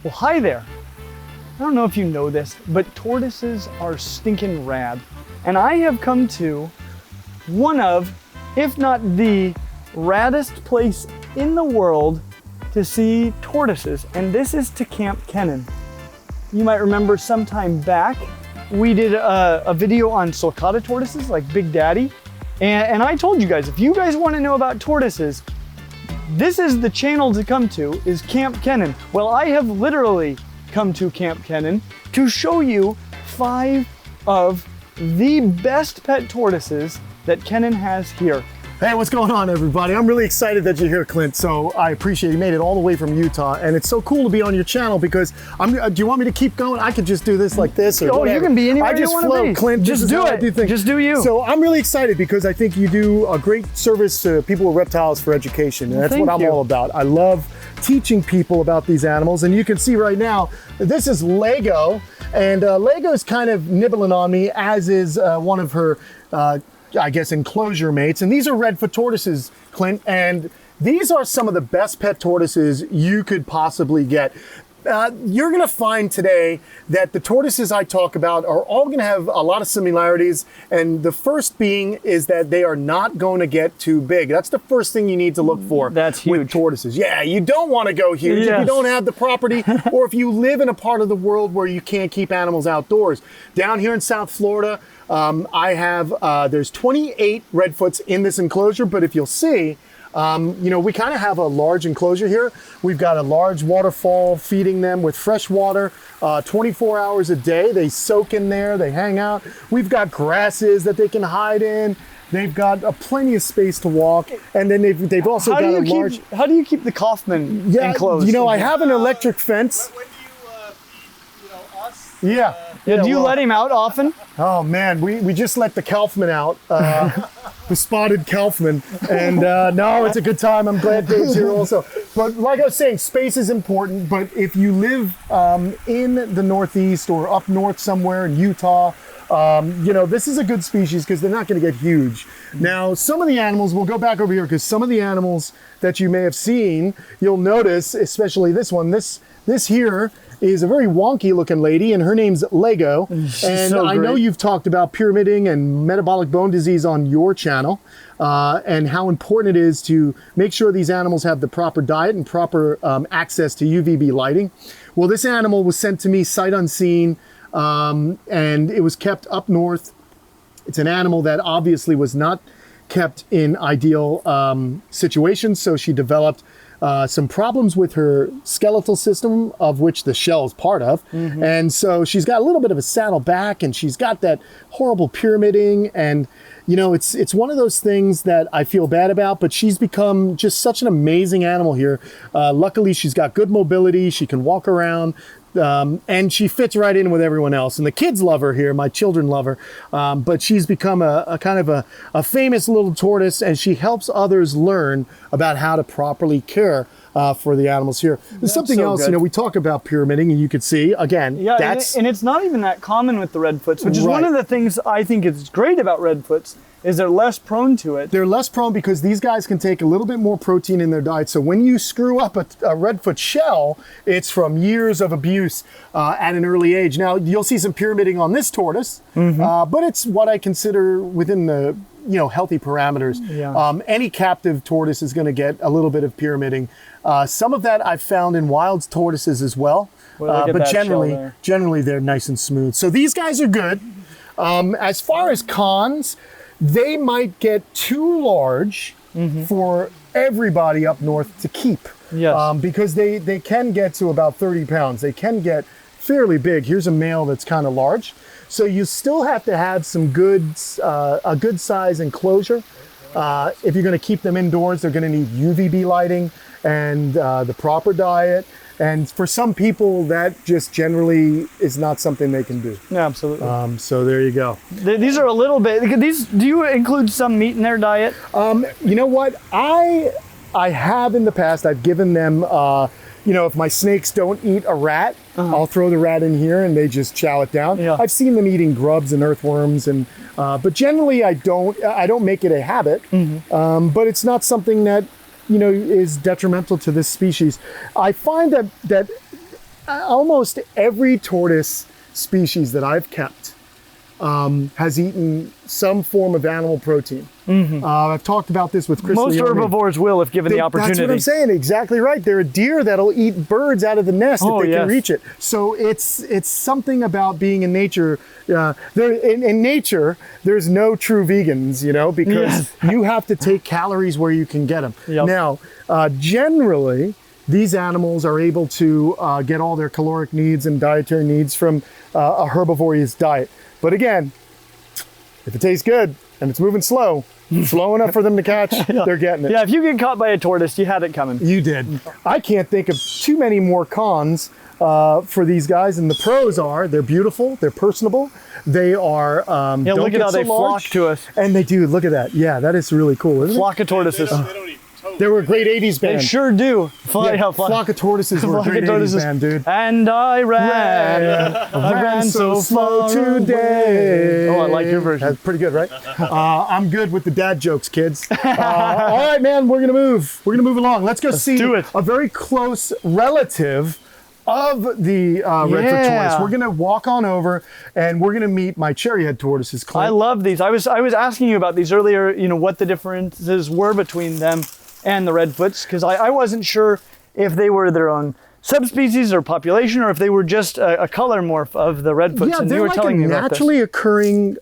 Well, hi there. I don't know if you know this, but tortoises are stinking rad. And I have come to one of, if not the raddest place in the world to see tortoises, and this is to Kamp Kenan. You might remember sometime back, we did a video on sulcata tortoises, like Big Daddy. And I told you guys, if you guys want to know about tortoises, this is the channel to come to, is Kamp Kenan. Well, I have literally come to Kamp Kenan to show you 5 of the best pet tortoises that Kenan has here. Hey, what's going on, everybody? I'm really excited that you're here, Clint. So I appreciate you made it all the way from Utah, and it's so cool to be on your channel because do you want me to keep going? I could just do this like this, or whatever. You can be anywhere you want to be. Clint, just do it. Just do you. So I'm really excited because I think you do a great service to people with reptiles for education, and that's what I'm all about. I love teaching people about these animals, and you can see right now, this is Lego, and Lego's kind of nibbling on me, as is one of her I guess enclosure mates, and these are RedFoot Tortoises, Clint, and these are some of the best pet tortoises you could possibly get. You're gonna find today that the tortoises I talk about are all gonna have a lot of similarities, and the first being is that they are not going to get too big. That's the first thing you need to look for. That's huge. With tortoises. Yeah, you don't want to go huge if you don't have the property, or if you live in a part of the world where you can't keep animals outdoors. Down here in South Florida, I have, there's 28 Redfoots in this enclosure, but if you'll see, you know, we kind of have a large enclosure here. We've got a large waterfall feeding them with fresh water 24 hours a day. They soak in there, they hang out. We've got grasses that they can hide in. They've got plenty of space to walk, and then they've also got a large... How do you keep the Kaufman enclosed? You know, I have an electric fence. When do you feed, you know, us? Yeah. Do you let him out often? Oh man, we just let the Kaufman out, the spotted Kaufman, and no, it's a good time. I'm glad Dave's here also. But like I was saying, space is important, but if you live in the Northeast or up north somewhere in Utah, you know, this is a good species because they're not going to get huge. Now, some of the animals, we'll go back over here because some of the animals that you may have seen, you'll notice, especially this one, this here is a very wonky looking lady, and her name's Lego. And so I know you've talked about pyramiding and metabolic bone disease on your channel, and how important it is to make sure these animals have the proper diet and proper access to UVB lighting. Well, this animal was sent to me sight unseen, and it was kept up north. It's an animal that obviously was not kept in ideal situations, so she developed some problems with her skeletal system, of which the shell is part of. And so she's got a little bit of a saddle back, and she's got that horrible pyramiding, and you know, it's one of those things that I feel bad about, but she's become just such an amazing animal here. Luckily, she's got good mobility, she can walk around, and she fits right in with everyone else. And the kids love her here, my children love her, but she's become a kind of a famous little tortoise, and she helps others learn about how to properly care for the animals here. There's something else, you know, we talk about pyramiding, and you could see, again, and it's not even that common with the Redfoots, which is one of the things I think is great about Redfoots, is they're less prone to it. They're less prone because these guys can take a little bit more protein in their diet. So when you screw up a Redfoot shell, it's from years of abuse at an early age. Now, you'll see some pyramiding on this tortoise, but it's what I consider within the, you know, healthy parameters. Any captive tortoise is going to get a little bit of pyramiding. Some of that I've found in wild tortoises as well, but generally they're nice and smooth. So these guys are good. As far as cons, they might get too large for everybody up north to keep. Because they can get to about 30 pounds. They can get fairly big. Here's a male that's kind of large. So you still have to have some a good size enclosure. If you're going to keep them indoors, they're going to need UVB lighting and the proper diet. And for some people, that just generally is not something they can do. Yeah, absolutely. So there you go. These are a little bit, do you include some meat in their diet? You know what? I have in the past, I've given them, you know, if my snakes don't eat a rat, I'll throw the rat in here and they just chow it down. I've seen them eating grubs and earthworms, and but generally I don't make it a habit. But it's not something that, you know, is detrimental to this species. I find that almost every tortoise species that I've kept has eaten some form of animal protein. I've talked about this with Chris Most Leone. herbivores will if given the opportunity. That's what I'm saying. Exactly right. There are deer that'll eat birds out of the nest if they can reach it. So it's something about being in nature. In nature, there's no true vegans, you know, because you have to take calories where you can get them. Now, generally, these animals are able to get all their caloric needs and dietary needs from a herbivorous diet. But again, if it tastes good and it's moving slow enough for them to catch, they're getting it. Yeah, if you get caught by a tortoise, you had it coming. You did. I can't think of too many more cons for these guys, and the pros are they're beautiful, they're personable, they are don't look get at how so they flock large, to us. and they do. Look at that. Yeah, that is really cool, isn't Flock of tortoises. They don't eat toads. They were a great 80s band. They sure do. Flock of Tortoises were a Flock of great Tortoises. 80s band, dude. And I ran so slow today. today. Oh, I like your version. That's pretty good, right? I'm good with the dad jokes, kids. All right, man, we're gonna move. We're gonna move along. Let's go see do it. a very close relative of the RedFoot Tortoise. We're gonna walk on over and we're gonna meet my CherryHead Tortoises. Clint. I love these. I was asking you about these earlier, you know, what the differences were between them and the Redfoots, because I wasn't sure if they were their own subspecies or population, or if they were just a color morph of the Redfoots. Yeah, and they're you were like telling a me about naturally occurring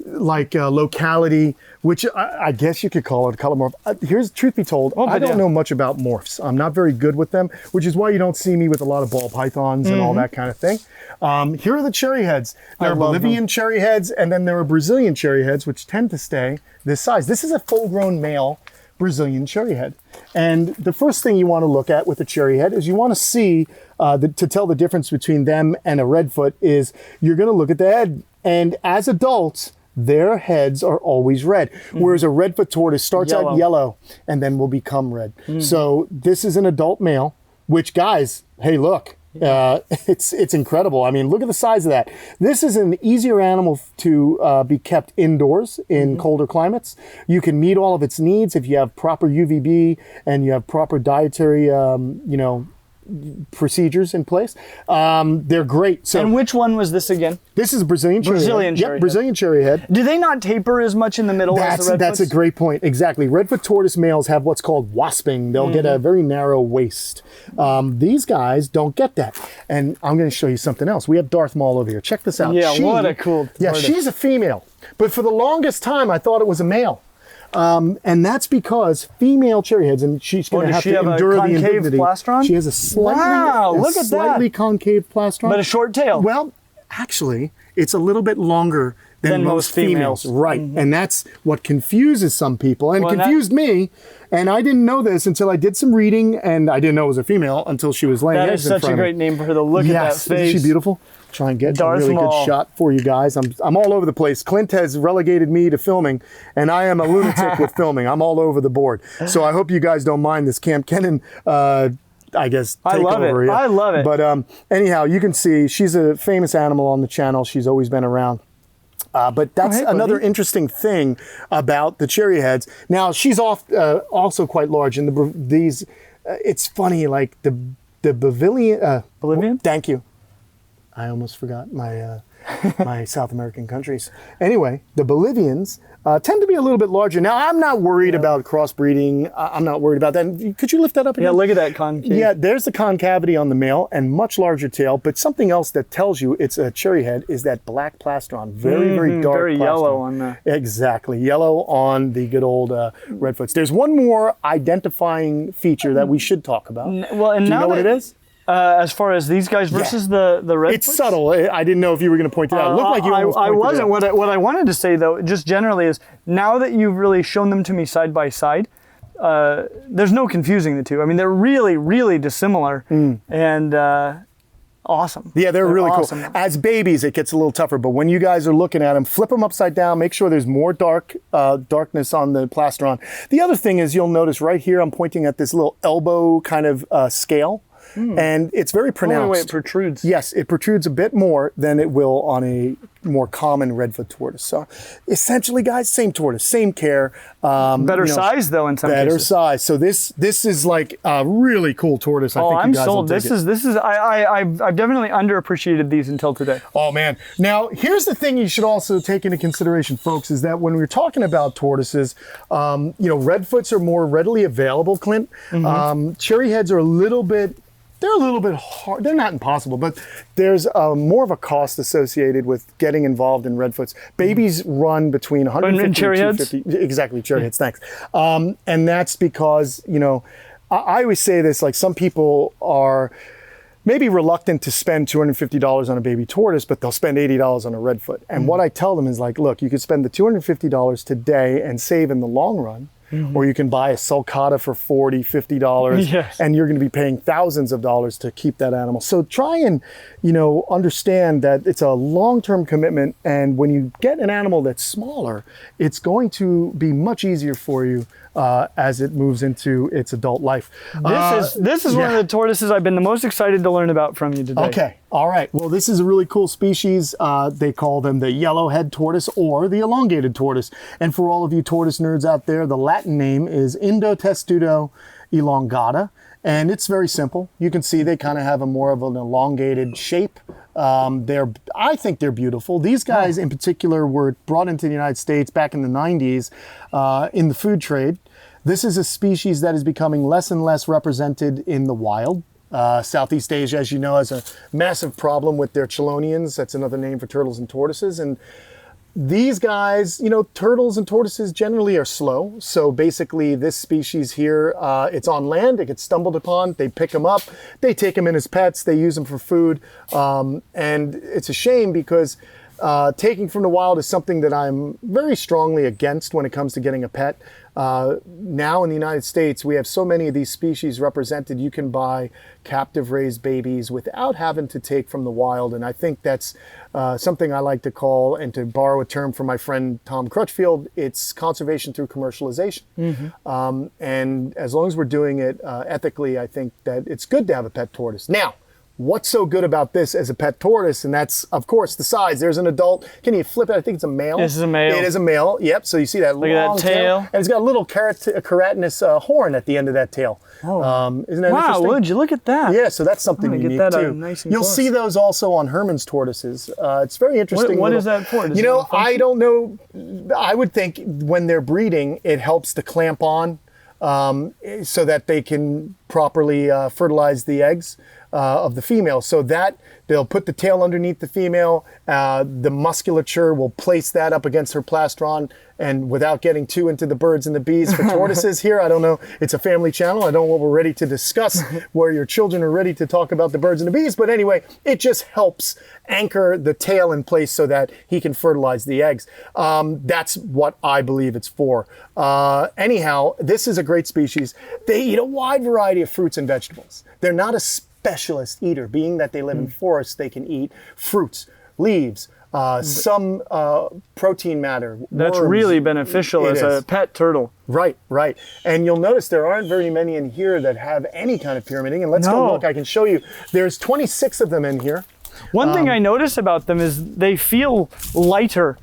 locality, which I guess you could call it a color morph. Here's truth be told, I don't know much about morphs. I'm not very good with them, which is why you don't see me with a lot of ball pythons and all that kind of thing. Here are the CherryHeads. There are Bolivian CherryHeads, and then there are Brazilian CherryHeads, which tend to stay this size. This is a full-grown male Brazilian CherryHead. And the first thing you want to look at with a CherryHead is you want to see, to tell the difference between them and a Redfoot, is you're going to look at the head. And as adults, their heads are always red, whereas a Redfoot tortoise starts out yellow and then will become red. So this is an adult male, which, guys, hey, look, it's incredible. I mean, look at the size of that. This is an easier animal to be kept indoors in colder climates. You can meet all of its needs if you have proper UVB and you have proper dietary, procedures in place. They're great. So, And which one was this again? this is a Brazilian CherryHead. Brazilian Yep, CherryHead. Brazilian CherryHead. Do they not taper as much in the middle as the Redfoots? That's a great point. Exactly. Redfoot tortoise males have what's called wasping. They'll get a very narrow waist. These guys don't get that. And I'm going to show you something else. We have Darth Maul over here. Check this out. Yeah, what a cool tortoise. she's a female. But for the longest time, I thought it was a male. And that's because female CherryHeads, and she's going to have to endure the indignity. Plastron? She has a slightly concave plastron. But a short tail. Well, actually, it's a little bit longer than most females. Right. And that's what confuses some people and confused me. And I didn't know this until I did some reading, and I didn't know it was a female until she was laying eggs in front of me. That is such a great name for her, to look at that face. Isn't she beautiful? Try and get Darth a really Maul. good shot for you guys. I'm all over the place. Clint has relegated me to filming, and I am a lunatic with filming. I'm all over the board. So I hope you guys don't mind this Kamp Kenan, I guess, takeover. I love it. I love it. But anyhow, you can see she's a famous animal on the channel. She's always been around. But that's another interesting thing about the CherryHeads. Now, she's also quite large, and these, it's funny, like the Bolivian? Thank you. I almost forgot my my South American countries. Anyway, the Bolivians tend to be a little bit larger. Now, I'm not worried about crossbreeding. I'm not worried about that. Could you lift that up again? Yeah, look at that concave. Yeah, there's the concavity on the male and much larger tail. But something else that tells you it's a CherryHead is that black plastron. Very, very dark very plastron. yellow on the... Exactly. Yellow on the good old Redfoots. There's one more identifying feature that we should talk about. Well, and Do you know what it is? As far as these guys versus the Redfoots? It's subtle. I didn't know if you were going to point it out. It looked like you almost I pointed wasn't. it out. What I wanted to say, though, just generally is, now that you've really shown them to me side by side, there's no confusing the two. I mean, they're really, really dissimilar and awesome. Yeah, they're really awesome. cool. As babies, it gets a little tougher, but when you guys are looking at them, flip them upside down, make sure there's more darkness on the plastron. The other thing is, you'll notice right here, I'm pointing at this little elbow kind of scale. And it's very pronounced. Oh, wait, it protrudes. Yes, it protrudes a bit more than it will on a more common RedFoot Tortoise. So essentially, guys, same tortoise, same care. Better size though in some cases. Better size. So this is like a really cool tortoise. I think I'm you guys sold. will dig it. I've definitely underappreciated these until today. Oh man. Now here's the thing you should also take into consideration, folks, is that when we're talking about tortoises, Redfoots are more readily available, Clint. CherryHeads are they're a little bit hard. They're not impossible, but there's more of a cost associated with getting involved in Redfoots. Babies run between 150 and 250. Exactly, CherryHeads, thanks. And that's because, I always say this, like some people are maybe reluctant to spend $250 on a baby tortoise, but they'll spend $80 on a Redfoot. And what I tell them is like, look, you could spend the $250 today and save in the long run. Or you can buy a sulcata for $40, $50, yes. and you're going to be paying thousands of dollars to keep that animal. So try and, understand that it's a long-term commitment. And when you get an animal that's smaller, it's going to be much easier for you as it moves into its adult life. This is one of the tortoises I've been the most excited to learn about from you today. Okay. All right. Well, this is a really cool species. They call them the YellowHead Tortoise or the elongated tortoise. And for all of you tortoise nerds out there, the Latin name is Indotestudo elongata. And it's very simple. You can see they kind of have more of an elongated shape. I think they're beautiful. These guys in particular were brought into the United States back in the 90s in the food trade. This is a species that is becoming less and less represented in the wild. Southeast Asia, as you know, has a massive problem with their chelonians. That's another name for turtles and tortoises. And these guys, turtles and tortoises generally are slow. So basically this species here, it's on land, it gets stumbled upon, they pick them up, they take them in as pets, they use them for food. And it's a shame because taking from the wild is something that I'm very strongly against when it comes to getting a pet. Now in the United States, we have so many of these species represented. You can buy captive raised babies without having to take from the wild. And I think that's something I like to call, and to borrow a term from my friend Tom Crutchfield, it's conservation through commercialization. And as long as we're doing it ethically, I think that it's good to have a pet tortoise. Now, what's so good about this as a pet tortoise? And that's, of course, the size. There's an adult. Can you flip it? I think it's a male. This is a male. It is a male. Yep. So you see that long tail. And it's got a little keratinous horn at the end of that tail. Isn't that interesting? Would you look at that? Yeah, so that's something unique get that too. Nice and You'll close. see those also on Herman's tortoises. It's very interesting. What is that for? I don't know. I would think when they're breeding, it helps to clamp on so that they can properly fertilize the eggs of the female, so that they'll put the tail underneath the female, the musculature will place that up against her plastron, and without getting too into the birds and the bees for tortoises here, I don't know, it's a family channel, I don't know what we're ready to discuss where your children are ready to talk about the birds and the bees, but anyway, it just helps anchor the tail in place so that he can fertilize the eggs. That's what I believe it's for. Anyhow, this is a great species. They eat a wide variety of fruits and vegetables. They're not a specialist eater, being that they live in forests. They can eat fruits, leaves, some protein matter. That's worms. really beneficial as a pet turtle. Right. And you'll notice there aren't very many in here that have any kind of pyramiding. And let's go look. I can show you. There's 26 of them in here. One thing I notice about them is they feel lighter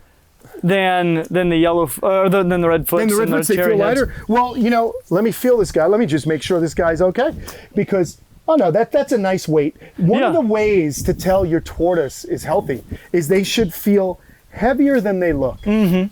than the yellow than the Redfoots. And the Redfoots, they feel lighter. Well, let me feel this guy. Let me just make sure this guy's okay, because oh no, that's a nice weight. One of the ways to tell your tortoise is healthy is they should feel heavier than they look.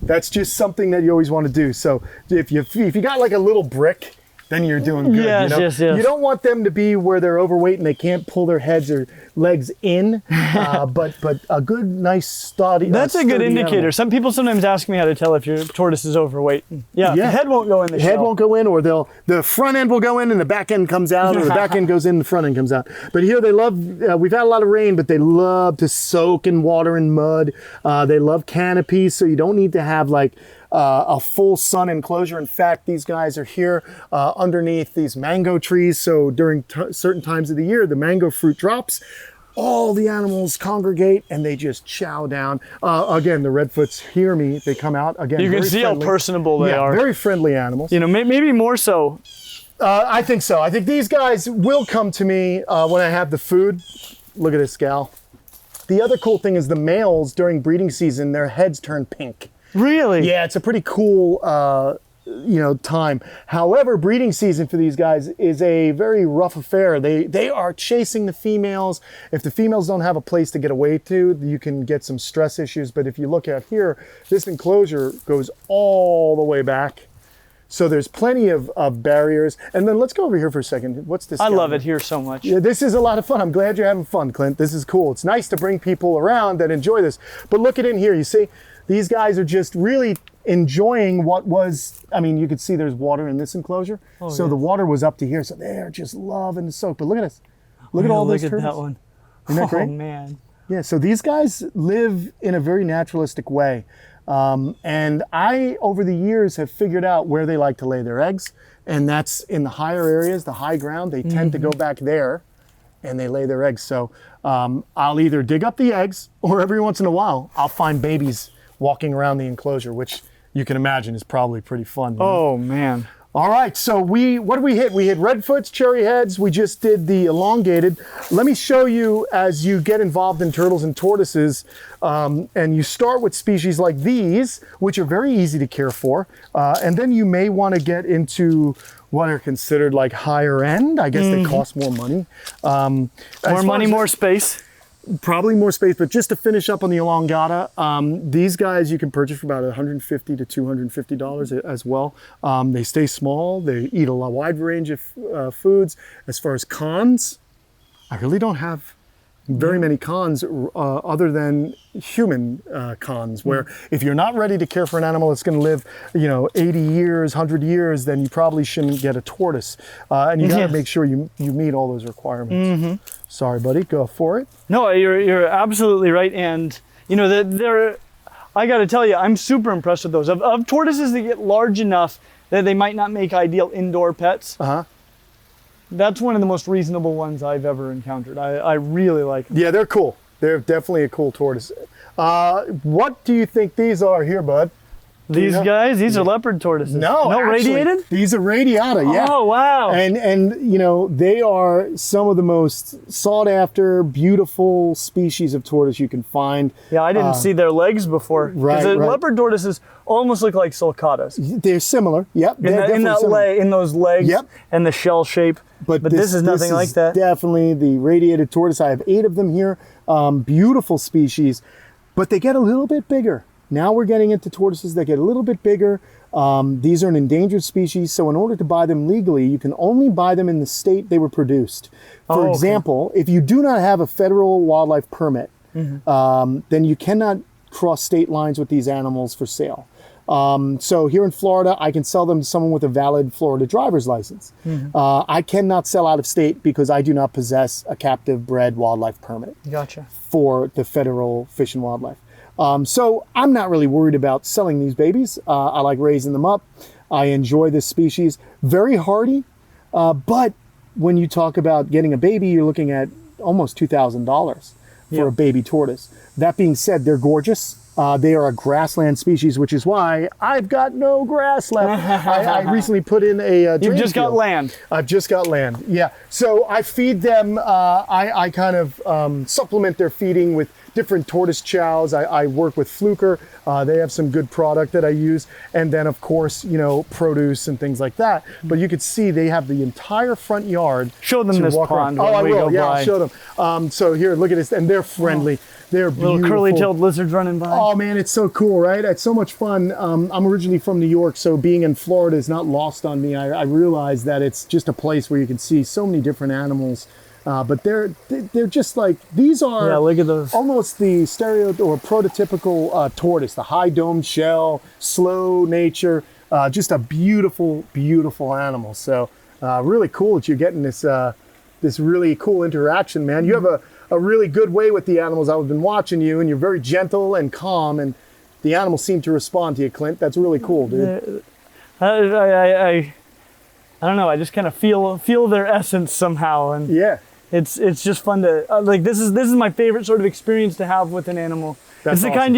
That's just something that you always want to do. So if you got like a little brick, then you're doing good. Yes. You don't want them to be where they're overweight and they can't pull their heads or legs in, but a good, nice, sturdy. That's a good indicator. Animal. Some people sometimes ask me how to tell if your tortoise is overweight. The head won't go in the shell. Head won't go in, or the front end will go in and the back end comes out, or the back end goes in, the front end comes out. But here they love. We've had a lot of rain, but they love to soak in water and mud. They love canopies, so you don't need to have like a full sun enclosure. In fact, these guys are here underneath these mango trees. So during certain times of the year, the mango fruit drops. All the animals congregate and they just chow down. Again, the Redfoots hear me. They come out again. You can see how personable they are. Very friendly animals. Maybe more so. I think so. I think these guys will come to me when I have the food. Look at this gal. The other cool thing is the males during breeding season, their heads turn pink. Really? Yeah, it's a pretty cool time. However, breeding season for these guys is a very rough affair. They are chasing the females. If the females don't have a place to get away to, you can get some stress issues. But if you look out here, this enclosure goes all the way back. So there's plenty of barriers. And then let's go over here for a second. What's this? I love it here so much. Yeah, this is a lot of fun. I'm glad you're having fun, Clint. This is cool. It's nice to bring people around that enjoy this. But look at in here, you see, these guys are just really enjoying what was, I mean, you could see there's water in this enclosure. Oh, so the water was up to here. So they're just loving the soak. But look at this. Look at all those turtles. Look at that one. Isn't that great? Oh, man. Yeah, so these guys live in a very naturalistic way. And I, over the years, have figured out where they like to lay their eggs. And that's in the higher areas, the high ground. They tend to go back there and they lay their eggs. So I'll either dig up the eggs or every once in a while, I'll find babies walking around the enclosure, which you can imagine is probably pretty fun. Oh, man. All right, so what did we hit? We hit RedFoots, CherryHeads. We just did the elongated. Let me show you as you get involved in turtles and tortoises, and you start with species like these, which are very easy to care for, and then you may want to get into what are considered like higher end. I guess they cost more money. More money, more space. Probably more space, but just to finish up on the elongata, these guys you can purchase for about $150 to $250 as well. They stay small. They eat a wide range of foods. As far as cons, I really don't have very many cons other than human cons, where if you're not ready to care for an animal that's going to live, 80 years, 100 years, then you probably shouldn't get a tortoise. And you got to make sure you meet all those requirements. Sorry, buddy, go for it. No, you're absolutely right. And, I got to tell you, I'm super impressed with those. Of tortoises that get large enough that they might not make ideal indoor pets. That's one of the most reasonable ones I've ever encountered. I really like them. Yeah, they're cool. They're definitely a cool tortoise. What do you think these are here, bud? These guys, these are leopard tortoises. No, actually, radiated? These are radiata, yeah. Oh, wow. And they are some of the most sought after, beautiful species of tortoise you can find. Yeah, I didn't see their legs before. Right, Because leopard tortoises almost look like sulcatas. They're similar, yep. In those legs and the shell shape. But this is nothing like that. Definitely the radiated tortoise. I have 8 of them here. Beautiful species, but they get a little bit bigger. Now we're getting into tortoises that get a little bit bigger. These are an endangered species, so in order to buy them legally, you can only buy them in the state they were produced. For example, if you do not have a federal wildlife permit, then you cannot cross state lines with these animals for sale. So here in Florida, I can sell them to someone with a valid Florida driver's license. I cannot sell out of state because I do not possess a captive bred wildlife permit. Gotcha. For the federal Fish and Wildlife. So I'm not really worried about selling these babies. I like raising them up. I enjoy this species. Very hardy, but when you talk about getting a baby, you're looking at almost $2,000 for a baby tortoise. That being said, they're gorgeous. They are a grassland species, which is why I've got no grass left. I recently put in a You've just got land. I've just got land, yeah. So I feed them, I kind of supplement their feeding with different tortoise chows. I work with Fluker. They have some good product that I use. And then of course, produce and things like that. But you could see they have the entire front yard. Show them this pond. Oh, I will, yeah, I'll show them. So here, look at this, and they're friendly. They're beautiful. Little curly-tailed lizards running by. Oh man, it's so cool, right? It's so much fun. I'm originally from New York, so being in Florida is not lost on me. I realize that it's just a place where you can see so many different animals. But they're just like, these are look at those. Almost the stereo or prototypical tortoise, the high domed shell, slow nature, just a beautiful, beautiful animal. So really cool that you're getting this really cool interaction, man. You have a really good way with the animals. I've been watching you, and you're very gentle and calm, and the animals seem to respond to you, Clint. That's really cool, dude. I don't know. I just kind of feel their essence somehow, and it's just fun to like. This is my favorite sort of experience to have with an animal. It's the kind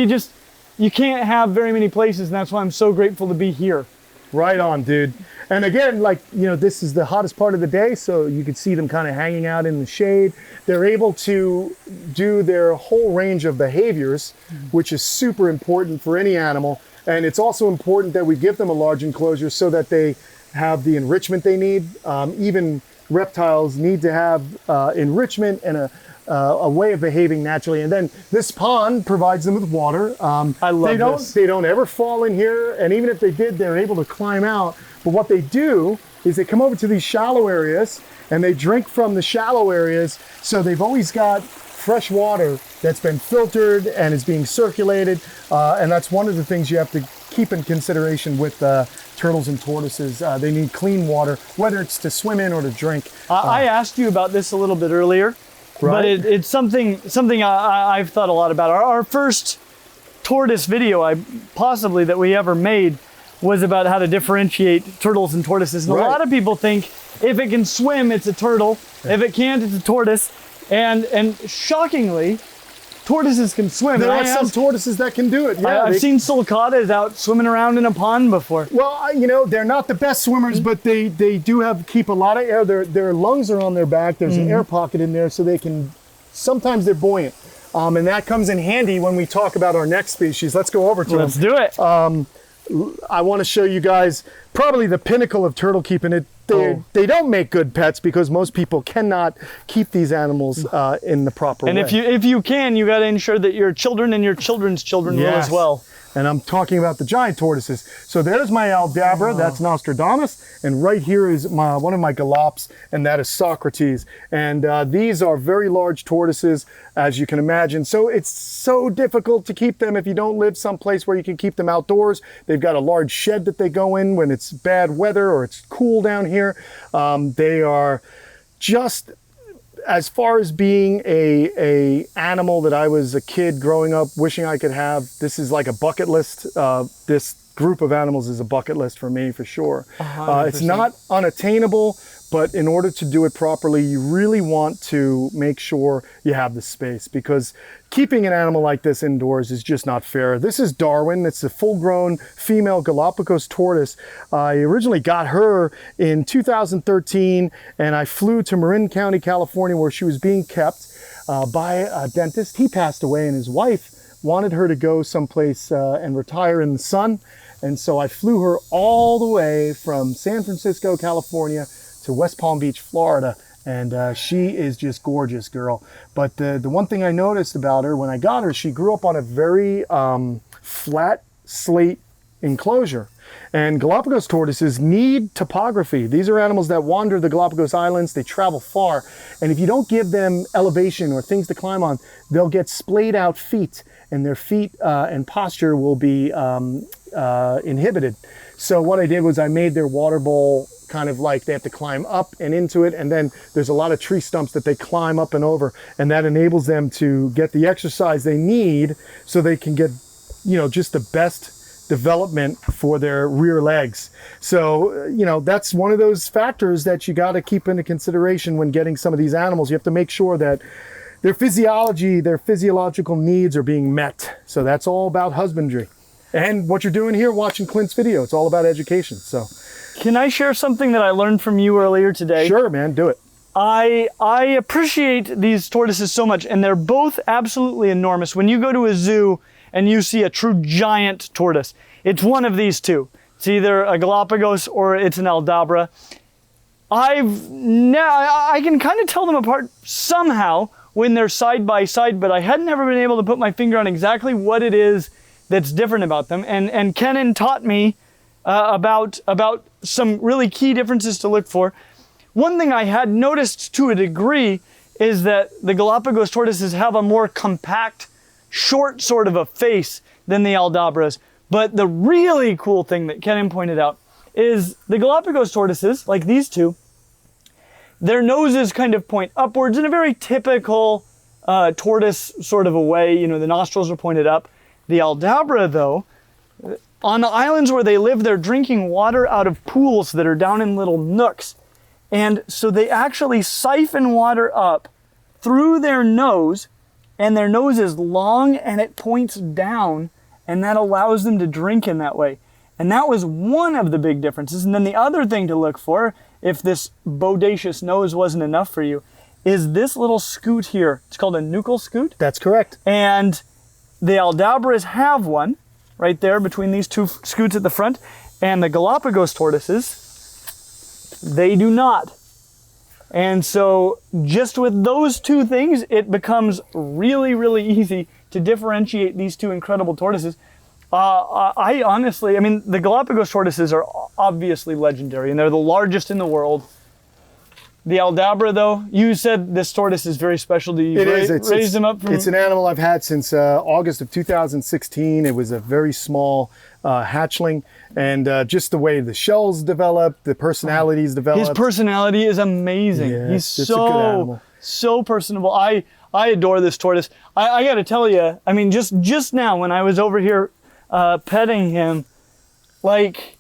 you can't have very many places, and that's why I'm so grateful to be here. Right on, dude. And again, like, you know, this is the hottest part of the day, so you can see them kind of hanging out in the shade. They're able to do their whole range of behaviors, which is super important for any animal. And it's also important that we give them a large enclosure so that they have the enrichment they need. Even reptiles need to have enrichment and a way of behaving naturally. And then this pond provides them with water. I love this. They don't ever fall in here. And even if they did, they're able to climb out. But what they do is they come over to these shallow areas and they drink from the shallow areas. So they've always got fresh water that's been filtered and is being circulated. And that's one of the things you have to keep in consideration with turtles and tortoises. They need clean water, whether it's to swim in or to drink. I asked you about this a little bit earlier, but it's something I've thought a lot about. Our first tortoise video, possibly that we ever made, was about how to differentiate turtles and tortoises. And a lot of people think if it can swim, it's a turtle. If it can't, it's a tortoise. And shockingly, tortoises can swim. There are some tortoises that can do it. Yeah, I've seen sulcatas out swimming around in a pond before. Well, you know, they're not the best swimmers, but they do keep a lot of air. Their lungs are on their back. There's an air pocket in there, so they can, sometimes they're buoyant. And that comes in handy when we talk about our next species. Let's go over to them. Let's do it. I want to show you guys probably the pinnacle of turtle keeping. They don't make good pets because most people cannot keep these animals in the proper way. And if you can, you got to ensure that your children and your children's children will as well. And I'm talking about the giant tortoises. So there's my Aldabra, that's Nostradamus, and right here is one of my Galops, and that is Socrates. And these are very large tortoises, as you can imagine. So it's so difficult to keep them if you don't live someplace where you can keep them outdoors. They've got a large shed that they go in when it's bad weather or it's cool down here. They are just, as far as being a animal that I was a kid growing up wishing I could have, this is like a bucket list. This group of animals is a bucket list for me, for sure. It's not unattainable, but in order to do it properly, you really want to make sure you have the space, because keeping an animal like this indoors is just not fair. This is Darwin. It's a full-grown female Galapagos tortoise. I originally got her in 2013, and I flew to Marin County, California, where she was being kept by a dentist. He passed away, and his wife wanted her to go someplace and retire in the sun. And so I flew her all the way from San Francisco, California, to West Palm Beach, Florida. And she is just gorgeous, girl. But the one thing I noticed about her when I got her, she grew up on a very flat slate enclosure. And Galapagos tortoises need topography. These are animals that wander the Galapagos Islands. They travel far. And if you don't give them elevation or things to climb on, they'll get splayed out feet, and their feet and posture will be inhibited. So what I did was I made their water bowl kind of like they have to climb up and into it, and then there's a lot of tree stumps that they climb up and over, and that enables them to get the exercise they need so they can get, you know, just the best development for their rear legs. So, you know, that's one of those factors that you got to keep into consideration when getting some of these animals. You have to make sure that their physiology, their physiological needs are being met. So that's all about husbandry. And what you're doing here, watching Clint's video, it's all about education. So, can I share something that I learned from you earlier today? Sure, man, do it. I appreciate these tortoises so much, and they're both absolutely enormous. When you go to a zoo and you see a true giant tortoise, it's one of these two. It's either a Galapagos or it's an Aldabra. I can kind of tell them apart somehow when they're side by side, but I had never been able to put my finger on exactly what it is that's different about them. And Kenan taught me about some really key differences to look for. One thing I had noticed to a degree is that the Galapagos tortoises have a more compact, short sort of a face than the Aldabras. But the really cool thing that Kenan pointed out is the Galapagos tortoises, like these two, their noses kind of point upwards in a very typical tortoise sort of a way. You know, the nostrils are pointed up. The Aldabra, though, on the islands where they live, they're drinking water out of pools that are down in little nooks. And so they actually siphon water up through their nose, and their nose is long and it points down, and that allows them to drink in that way. And that was one of the big differences. And then the other thing to look for, if this bodacious nose wasn't enough for you, is this little scoot here. It's called a nuchal scoot. That's correct. And the Aldabras have one right there between these two scoots at the front. And the Galapagos tortoises, they do not. And so just with those two things, it becomes really, really easy to differentiate these two incredible tortoises. I honestly, I mean, the Galapagos tortoises are obviously legendary, and they're the largest in the world. The Aldabra, though, you said this tortoise is very special to you. It is. Raised him up from... It's an animal I've had since August of 2016. It was a very small hatchling, and just the way the shells developed, the personalities developed. His personality is amazing. Yeah, He's it's a good animal. so personable. I adore this tortoise. I got to tell you, I mean, just now when I was over here petting him, like...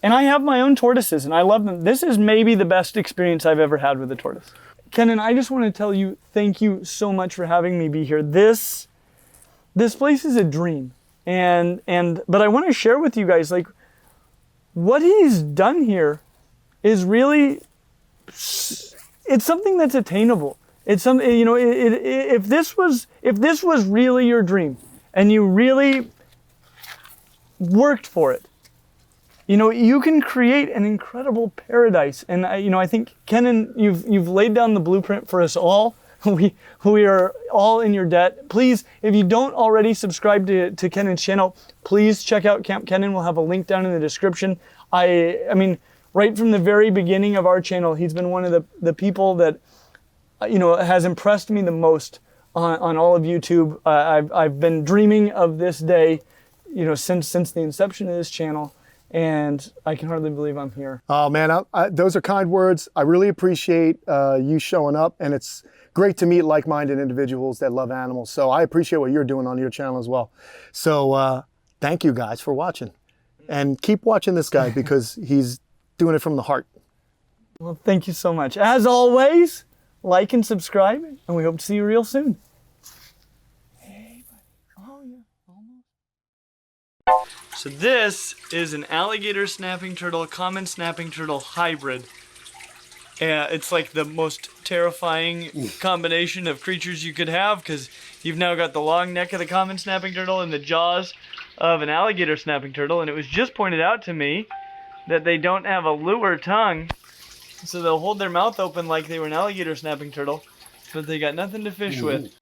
And I have my own tortoises, and I love them. This is maybe the best experience I've ever had with a tortoise. Kenan, I just want to tell you, thank you so much for having me be here. This place is a dream, but I want to share with you guys, like, what he's done here is really, it's something that's attainable. It's something, you know, if this was really your dream, and you really worked for it, you know, you can create an incredible paradise. And I think, Kenan, you've laid down the blueprint for us all. We are all in your debt. Please, if you don't already subscribe to Kenan's channel, please check out Kamp Kenan. We'll have a link down in the description. I mean, right from the very beginning of our channel, he's been one of the people that, you know, has impressed me the most on all of YouTube. I've been dreaming of this day, you know, since the inception of this channel. And I can hardly believe I'm here. Oh man, those are kind words. I really appreciate you showing up, and it's great to meet like-minded individuals that love animals. So I appreciate what you're doing on your channel as well. So thank you guys for watching, and keep watching this guy because he's doing it from the heart. Well, thank you so much. As always, like and subscribe, and we hope to see you real soon. Hey, buddy. Oh yeah, almost. So this is an alligator snapping turtle, common snapping turtle hybrid. It's like the most terrifying combination of creatures you could have, because you've now got the long neck of the common snapping turtle and the jaws of an alligator snapping turtle. And it was just pointed out to me that they don't have a lure tongue, so they'll hold their mouth open like they were an alligator snapping turtle, but they got nothing to fish with.